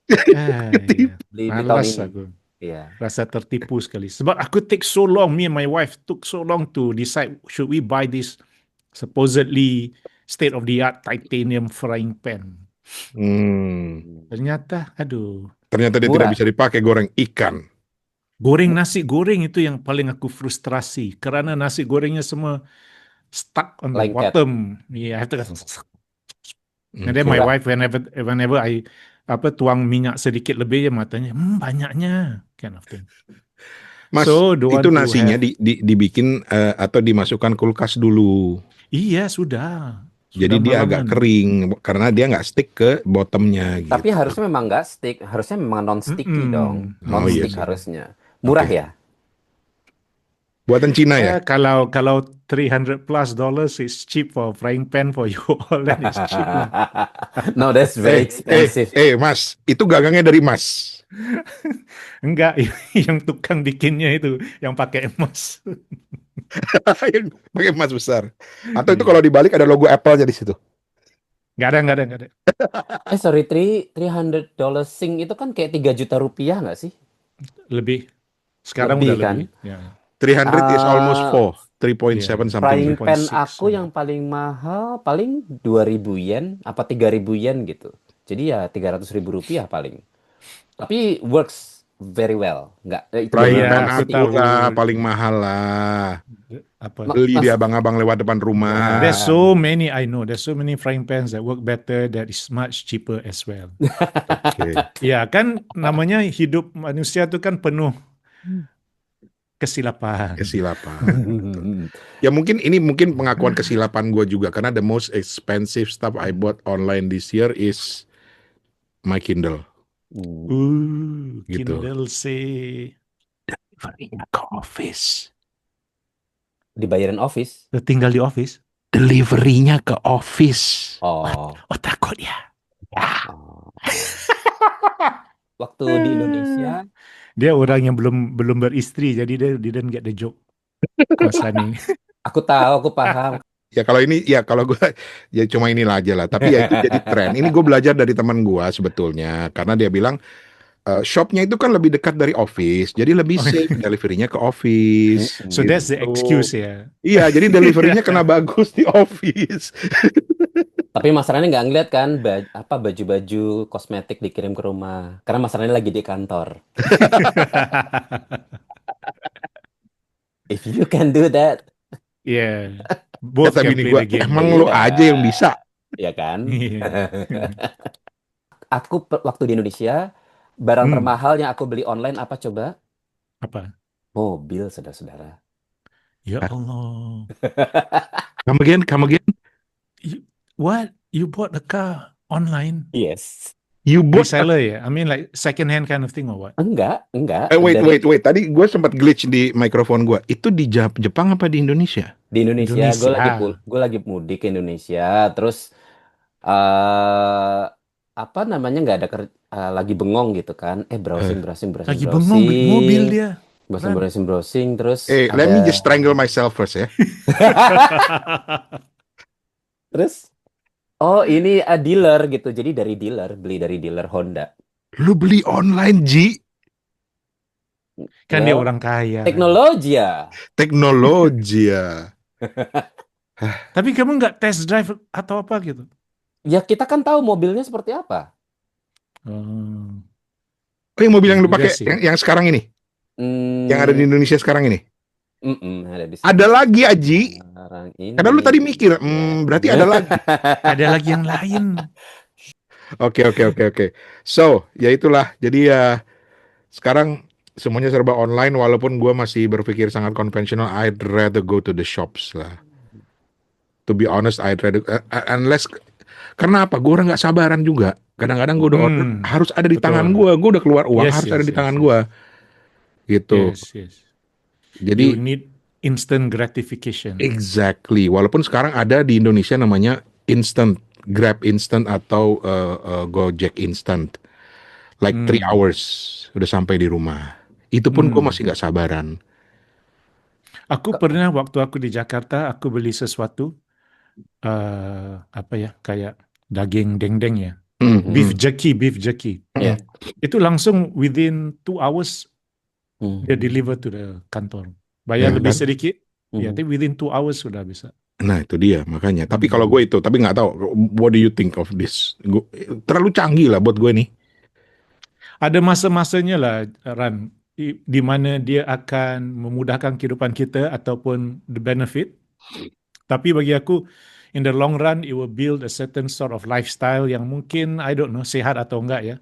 Beli tahun ini. Aku. Yeah. Rasa tertipu sekali. Sebab aku take so long, me and my wife took so long to decide should we buy this supposedly state-of-the-art titanium frying pan. Ternyata dia tidak bisa dipakai goreng ikan. Goreng nasi goreng itu yang paling aku frustrasi. Kerana nasi gorengnya semua stuck on the bottom. Yeah, I have to. And then my wife whenever I tuang minyak sedikit lebih, matanya banyaknya, kind of thing. Mas, itu nasinya dibikin atau dimasukkan kulkas dulu? Iya, sudah. Jadi dia agak kering karena dia nggak stick ke bottomnya. Gitu. Tapi harusnya memang nggak stick, harusnya memang non sticky dong. Non stick harusnya. Murah ya? Buatan Cina ya? Kalau $300+ is cheap for frying pan for you all, then it's cheap lah. No, that's very expensive. Mas, itu gagangnya dari Mas. Enggak, yang tukang bikinnya itu yang pakai emas. Yang pakai emas besar. Atau itu kalau dibalik ada logo Apple-nya di situ. Nggak ada. Sorry, $300 Sing itu kan kayak 3 juta rupiah nggak sih? Lebih. Sekarang udah kan? lebih. Ya. 300 is almost 3.7 something. Frying pan aku yang paling mahal paling 2.000 yen apa 3.000 yen gitu. Jadi ya 300.000 rupiah paling. Tapi works very well. Itu frying pan aku lah paling mahal lah. Beli di abang-abang lewat depan rumah. There's so many, I know. There's so many frying pans that work better, that is much cheaper as well. Ya kan namanya hidup manusia itu kan penuh kesilapan. Ya mungkin pengakuan kesilapan gue juga karena the most expensive stuff I bought online this year is my Kindle. Gitu. Kindle sih delivery ke office. Dibayarin office? Tinggal di office. Delivery-nya ke office. Oh takut ya. Waktu di Indonesia dia orang yang belum beristri, jadi dia didn't get the joke. Kosan Aku tahu, aku paham. Ya kalau gue ya cuma inilah aja lah. Tapi ya itu jadi tren. Ini gue belajar dari teman gue sebetulnya karena dia bilang shopnya itu kan lebih dekat dari office, jadi lebih safe delivery-nya ke office. So that's the excuse ya. Iya, jadi delivery-nya kena bagus di office. Tapi masalahnya nggak ngeliat kan baju-baju kosmetik dikirim ke rumah. Karena masalahnya lagi di kantor. If you can do that, Yeah, both Kata can bini play gue, the game. emang lu iya, aja yang bisa. ya kan? Yeah. Aku waktu di Indonesia, barang Hmm, termahal yang aku beli online apa coba? apa? Mobil, saudara-saudara. Ya Hah? Allah. Come again, come again. What? You bought the car online? Yes. You bought Reseller ya? I mean like second hand kind of thing or what? Enggak. wait, Dari Tadi gue sempat glitch di mikrofon gue. Itu di Jepang apa di Indonesia? di Indonesia, Indonesia. gue lagi mudik ke Indonesia, terus eh apa namanya nggak ada lagi bengong gitu kan? Eh, Lagi bengong beli mobil dia. Ran. browsing, terus let me ada just strangle myself first ya. terus oh ini dealer gitu, jadi beli dari dealer Honda. Lu beli online, Ji. Kan dia Well, orang kaya, Ran. teknologi ya. Teknologi ya. Tapi kamu nggak test drive atau apa gitu? Ya kita kan tahu mobilnya seperti apa. Oh, Oh, yang mobil yang lu juga pakai sih. yang sekarang ini, yang ada di Hmm, Indonesia sekarang ini. ada di Ada sini. lagi, Aji. Sekarang Karena lu tadi ini. mikir, Ya. berarti ada lagi. Ada lagi yang lain. Oke. So, ya itulah. Jadi ya sekarang semuanya serba online. Walaupun gue masih berpikir sangat konvensional, I'd rather go to the shops lah. To be honest, I'd rather unless karena apa? Gue orang nggak sabaran juga. Kadang-kadang gue udah order harus ada di Betul. tangan gue. Gue udah keluar uang Yes, harus ada yes, di yes, tangan yes. gue. Gitu. Yes. Jadi You need instant gratification. exactly. Walaupun sekarang ada di Indonesia namanya instant, Grab instant atau Gojek instant. Like 3 hours udah sampai di rumah. Itu pun gue masih nggak sabaran. Aku pernah waktu aku di Jakarta, aku beli sesuatu apa ya, kayak daging dendeng ya, beef jerky. Ya. Itu langsung within 2 hours dia Hmm. deliver to the kantor. Bayar Ya, lebih kan? sedikit, ya, Hmm. tapi within 2 hours sudah bisa. Nah itu dia makanya. Tapi kalau gue itu, tapi nggak tahu. What do you think of this? Terlalu canggih lah buat gue nih. Ada masa-masanya lah, Ran, di mana dia akan memudahkan kehidupan kita ataupun the benefit. Tapi bagi aku, in the long run, it will build a certain sort of lifestyle yang mungkin, I don't know, sehat atau enggak ya.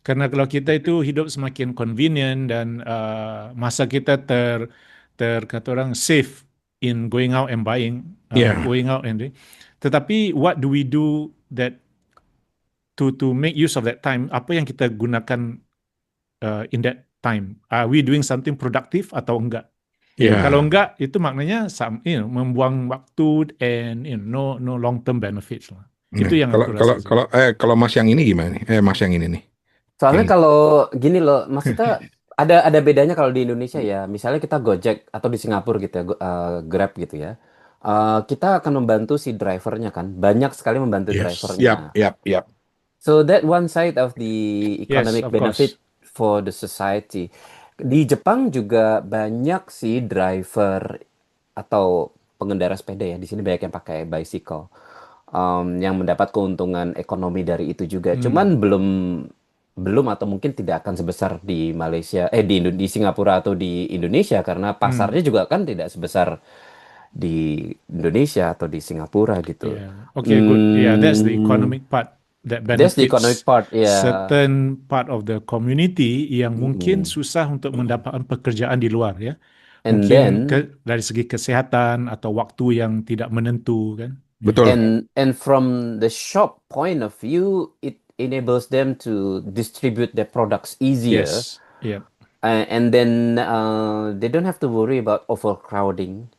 Karena kalau kita itu hidup semakin convenient dan masa kita kata orang safe in going out and buying, Yeah. going out and doing. Tetapi what do we do that to make use of that time? Apa yang kita gunakan in that time? Are we doing something productive atau enggak? Yeah. Kalau enggak, itu maknanya membuang waktu and no long term benefits lah. Itu yang aku rasa. Kalau Mas yang ini gimana nih? Mas yang ini nih. Soalnya Yang- kalau gini loh, maksudnya ada bedanya kalau di Indonesia ya. Misalnya kita Gojek atau di Singapura gitu ya, Grab gitu ya. Kita akan membantu si drivernya kan. Banyak sekali membantu drivernya. Yap. So that one side of the economic of benefit for the society. Di Jepang juga banyak sih driver atau pengendara sepeda ya. Di sini banyak yang pakai bicycle. Yang mendapat keuntungan ekonomi dari itu juga. Cuman belum atau mungkin tidak akan sebesar di Malaysia, di Singapura atau di Indonesia karena pasarnya juga kan tidak sebesar di Indonesia atau di Singapura gitu. Yeah. Okay, good. Yeah, that's the economic part that That's the benefits economic part, yeah. certain part of the community yang mungkin susah untuk mendapatkan pekerjaan di luar ya. And Mungkin then dari segi kesehatan atau waktu yang tidak menentu kan. Betul. and from the shop point of view, it enables them to distribute their products easier. Yes. Yeah. And then they don't have to worry about overcrowding.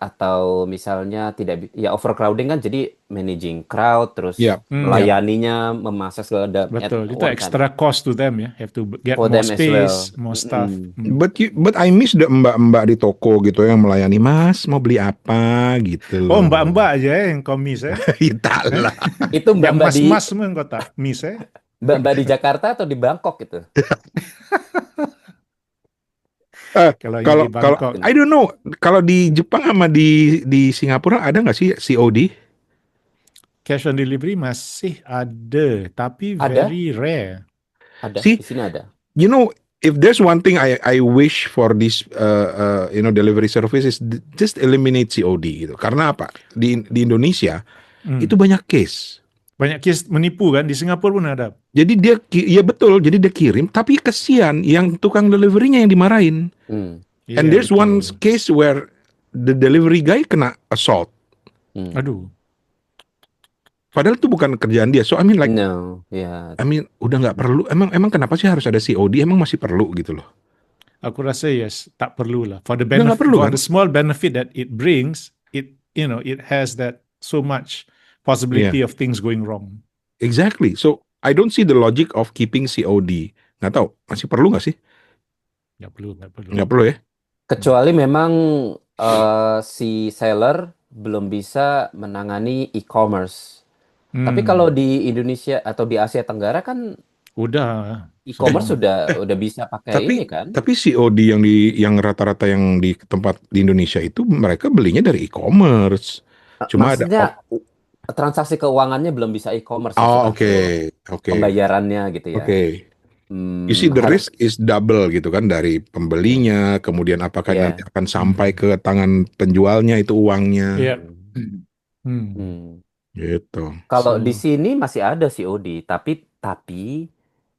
Atau misalnya ya overcrowding kan jadi managing crowd terus melayaninya memasak segala Betul, itu extra cost to them ya, have to get For more them as well. space, more stuff. But I miss the mbak-mbak di toko gitu yang melayani, Mas mau beli apa gitu. Oh, mbak-mbak aja yang kau miss ya. Tak lah. Itu Yang mbak-mbak di mas-mas semua yang kau tak miss ya. mbak-mbak di Jakarta atau di Bangkok gitu. Kalau yang di Bangkok. I don't know, kalau di Jepang sama di Singapura ada nggak sih COD? Cash on delivery masih ada, tapi Ada? very rare. Ada, See? di sini ada. You know, if there's one thing I wish for this delivery service is just eliminate COD gitu. Karena apa? Di Indonesia itu banyak case. Banyak kes menipu kan, di Singapura pun ada. Jadi ya betul, jadi dia kirim, tapi kesian yang tukang deliverynya yang dimarahin. And there's one case where the delivery guy kena assault. Aduh. Padahal itu bukan kerjaan dia. So I mean like, No, yeah. I mean udah nggak perlu. Emang kenapa sih harus ada COD? Emang masih perlu gitu loh. Aku rasa yes, tak perlu lah. For the Udah nggak benefit, perlu, for kan? the small benefit that it brings, it has that so much possibility of things going wrong. Exactly. So I don't see the logic of keeping COD. Nggak tahu, masih perlu nggak sih? Nggak perlu. Nggak perlu ya? Kecuali memang si seller belum bisa menangani e-commerce. Tapi kalau di Indonesia atau di Asia Tenggara kan udah e-commerce sudah bisa pakai ini kan? Tapi COD yang rata-rata yang di tempat di Indonesia itu mereka belinya dari e-commerce. Cuma Maksudnya transaksi keuangannya belum bisa e-commerce. oke. Pembayarannya gitu ya. Oke. You see the risk is double gitu kan, dari pembelinya, kemudian apakah nanti akan sampai ke tangan penjualnya itu uangnya. Gitu. Kalau di sini masih ada COD, tapi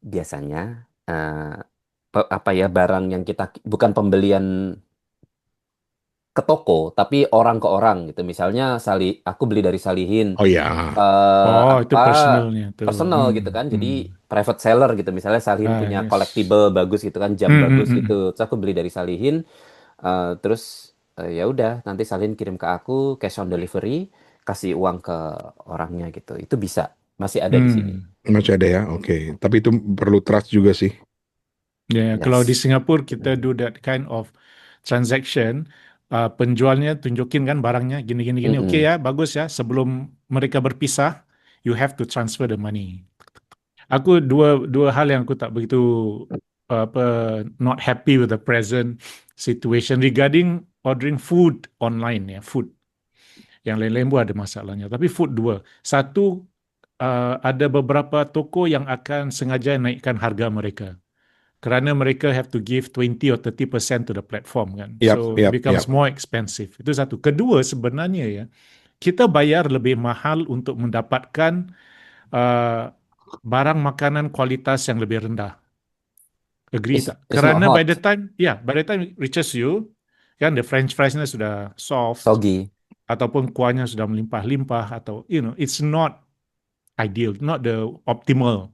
biasanya barang yang kita bukan pembelian ke toko, tapi orang ke orang gitu. Misalnya aku beli dari Salihin. Oh ya. Itu personalnya. Personal gitu kan. Jadi private seller gitu. Misalnya Salihin punya collectible bagus gitu kan, jam bagus gitu. Terus aku beli dari Salihin. Terus ya udah, nanti Salihin kirim ke aku cash on delivery, kasih uang ke orangnya gitu. Itu bisa, masih ada di sini. Masih ada ya, oke. Tapi itu perlu trust juga sih. Ya, kalau di Singapura kita do that kind of transaction, penjualnya tunjukin kan barangnya gini, oke ya, bagus ya. Sebelum mereka berpisah, you have to transfer the money. Aku dua hal yang aku tak begitu not happy with the present situation regarding ordering food online ya, food. Yang lain-lain pun ada masalahnya. Tapi food dua. Satu, ada beberapa toko yang akan sengaja naikkan harga mereka. Kerana mereka have to give 20 or 30% to the platform kan. So it becomes more expensive. Itu satu. Kedua sebenarnya ya, kita bayar lebih mahal untuk mendapatkan barang makanan kualitas yang lebih rendah. Agree tak? Kerana by the time it reaches you, kan the French fries-nya sudah soft. Soggy. Ataupun kuahnya sudah melimpah-limpah, atau it's not ideal, not the optimal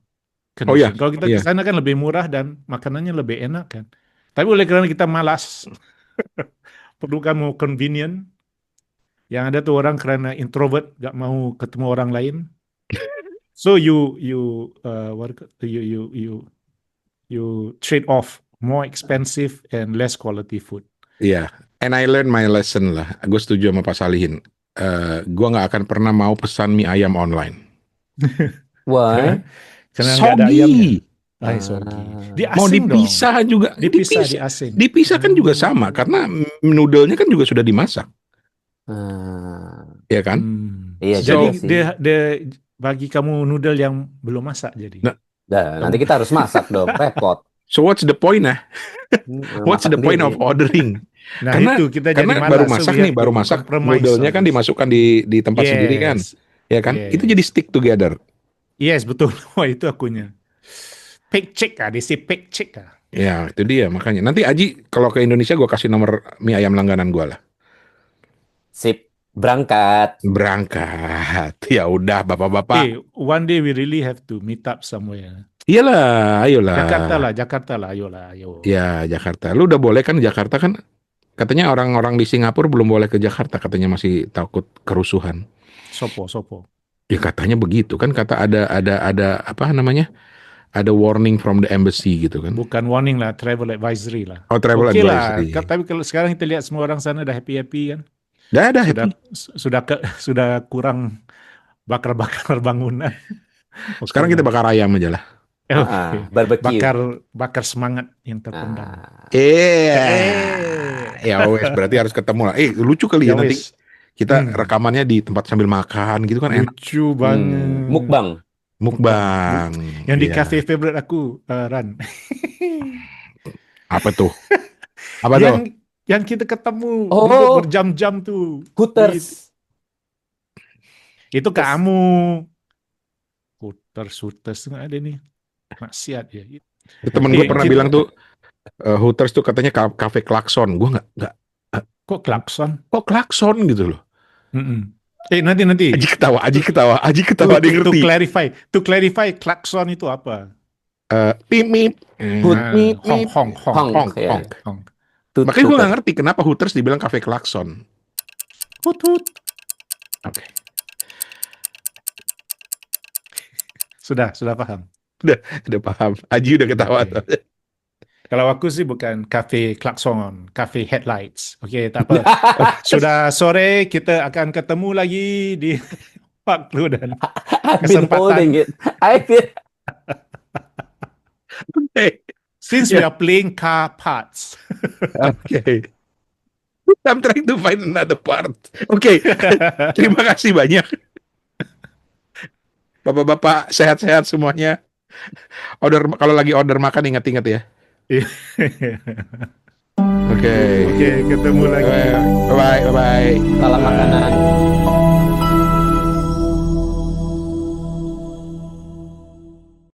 condition. Kalau kita ke sana kan lebih murah dan makanannya lebih enak kan. Tapi oleh kerana kita malas, perlu kamu convenient. Yang ada tuh orang kerana introvert, gak mau ketemu orang lain. So you trade off more expensive and less quality food. Iya, and I learned my lesson lah. Gue setuju sama Pak Salihin. Gue nggak akan pernah mau pesan mie ayam online. Why? Karena nggak ada ayamnya. Soggy. Di asing mau dipisah dong. juga. Dipisah di asing. Dipisah kan juga sama, karena noodle-nya kan juga sudah dimasak. Iya kan? Iya. Jadi dia bagi kamu noodle yang belum masak jadi. Nanti kita harus masak dong, repot. So what's the point What's the point of ordering? Nah, karena itu kita jadi malas. baru masak, noodle-nya kan dimasukkan di tempat sendiri kan. Ya kan? Itu jadi stick together. Yes, betul. Wah, itu akunya. Pek-cek they say pek-cek Ya, itu dia makanya. Nanti Aji kalau ke Indonesia gue kasih nomor mie ayam langganan gue lah. Sip, berangkat. Ya udah, bapak-bapak. One day we really have to meet up somewhere. Iyalah, ayolah. Jakarta lah, ayo. Ya, Jakarta. Lu udah boleh kan Jakarta kan? Katanya orang-orang di Singapura belum boleh ke Jakarta, katanya masih takut kerusuhan. Sopo. Ya katanya begitu kan, kata ada apa namanya? Ada warning from the embassy gitu kan. Bukan warning lah, travel advisory lah. Oh, travel advisory. Tapi kalau sekarang kita lihat semua orang sana udah happy kan. Dah happy. Sudah kurang bakar bangunan. Sekarang kita bakar ayam aja lah. Barbecue. Bakar semangat yang terpendam. Ya wes, berarti harus ketemu lah. Lucu kali ya nanti kita rekamannya di tempat sambil makan gitu kan. Lucu banget. Mukbang. Yang di cafe favorite aku, Ran. Apa tuh? Apa tuh? Yang kita ketemu Oh. duduk berjam-jam tuh. Hooters. Itu Terus- kamu. Hooters tuh nggak ada nih. Maksiat ya. Temen gue pernah kita- bilang tuh Hooters tuh katanya kafe klakson. Gue nggak Kok klakson? kok klakson gitu loh. Mm-mm. Nanti. Aji ketawa To dia ngerti. clarify, klakson itu apa? Pip mip, mip mip, Hong. Honk, ya. honk. Hong. Makanya gue nggak ngerti kenapa Hooters dibilang kafe klakson. Hut. Oke. Sudah paham. Udah paham. Aji udah ketawa Oke. tuh. Kalau aku sih bukan kafe klakson, kafe headlights. Oke, tak apa. Sudah sore, kita akan ketemu lagi di waktu dan I've been holding it. Oke. since we are playing car parts. Oke. I'm trying to find another part. Oke. Terima kasih banyak. Bapak-bapak sehat-sehat semuanya. Kalau lagi order makan ingat-ingat ya. Oke. Oke, ketemu lagi. Bye bye. Salam makanan.